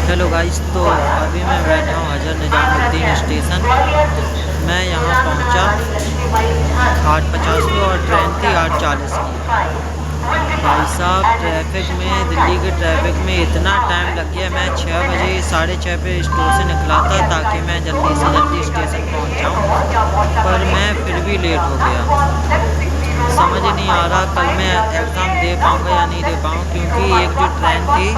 Hello guys, तो अभी मैं बैठा हूँ हज़रत निज़ामुद्दीन स्टेशन। मैं यहाँ पहुँचा 8:50 को और ट्रेन थी 8:40 की। भाई साहब, ट्रैफिक में, दिल्ली के ट्रैफिक में इतना टाइम लग गया। मैं 6 बजे 6:30 पे स्टोर से निकला था ताकि मैं जल्दी से जल्दी स्टेशन पहुँच जाऊँ, पर मैं फिर भी लेट हो गया। समझ नहीं आ रहा कल मैं एग्ज़ाम दे पाऊँगा या नहीं दे पाऊँ, क्योंकि एक जो ट्रेन थी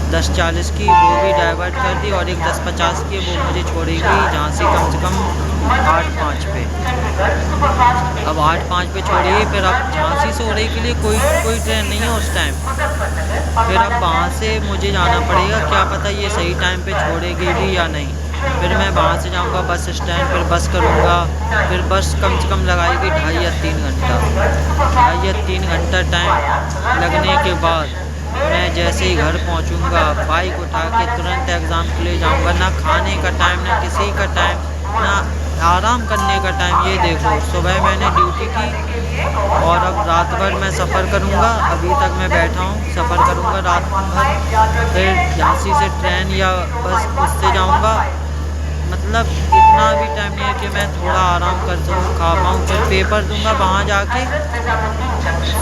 10:40 की वो भी डाइवर्ट कर दी और एक 10:50 की वो मुझे छोड़ेगी झांसी कम से कम 8:05 पे। अब 8:05 पे छोड़ेगी, फिर अब झांसी से उड़े के लिए कोई कोई ट्रेन नहीं है उस टाइम। फिर अब वहाँ से मुझे जाना पड़ेगा, क्या पता ये सही टाइम पे छोड़ेगी भी या नहीं। फिर मैं वहाँ से जाऊँगा बस स्टैंड, फिर बस करूँगा, फिर बस कम से कम लगाएगी 2.5 या 3 घंटा। 2.5 या 3 घंटा टाइम लगने के बाद मैं जैसे ही घर पहुंचूंगा, बाइक उठा के तुरंत एग्ज़ाम के लिए जाऊंगा। ना खाने का टाइम, ना किसी का टाइम, ना आराम करने का टाइम। ये देखो, सुबह मैंने ड्यूटी की और अब रात भर मैं सफ़र करूंगा। अभी तक मैं बैठा हूँ, सफ़र करूंगा रात भर, फिर झांसी से ट्रेन या बस उससे जाऊंगा। मतलब इतना भी टाइम नहीं है कि मैं थोड़ा आराम कर सकूँ, खा पाऊँ। फिर पेपर दूंगा वहाँ जाके।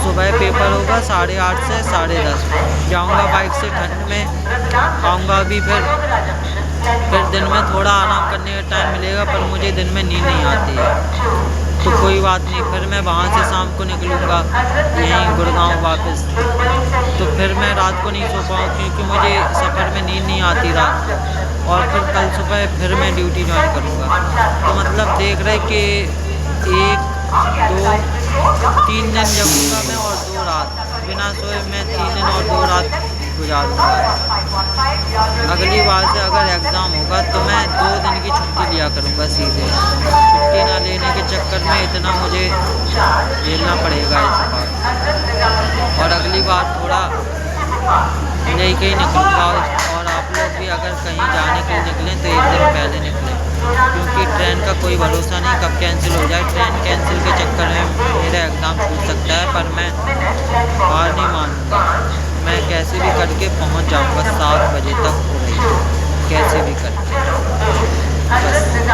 सुबह पेपर होगा 8:30 से 10:30। जाऊंगा बाइक से ठंड में, आऊँगा भी। फिर दिन में थोड़ा आराम करने का टाइम मिलेगा, पर मुझे दिन में नींद नहीं आती है। तो कोई बात नहीं, फिर मैं वहाँ से शाम को निकलूँगा यहीं गुड़गांव वापस। तो फिर मैं रात को नहीं सो पाऊँ, क्योंकि मुझे सफ़र में नींद नहीं आती रात को। और फिर कल सुबह फिर मैं ड्यूटी ज्वाइन करूँगा। तो मतलब देख रहे कि 1, 2, 3 दिन जगूँगा मैं और 2 रात बिना सोए। मैं 3 दिन और 2 रात गुजारूँगा। अगली बार से अगर एग्ज़ाम होगा तो मैं 2 दिन की छुट्टी लिया करूँगा सीधे। छुट्टी ना लेने के चक्कर में इतना मुझे झेलना पड़ेगा इस बार। और अगली बार थोड़ा लेके ही निकलूँगा। और आप लोग भी अगर कहीं जाने के लिए निकलें तो 1 दिन पहले निकलें, क्योंकि ट्रेन का कोई भरोसा नहीं कब कैंसिल हो जाए। ट्रेन कैंसिल के चक्कर में मेरा एग्ज़ाम छूट सकता है, पर मैं हार नहीं मानूँगा। मैं कैसे भी करके पहुंच जाऊंगा 7 बजे तक, हो रही कैसे भी करके। बस।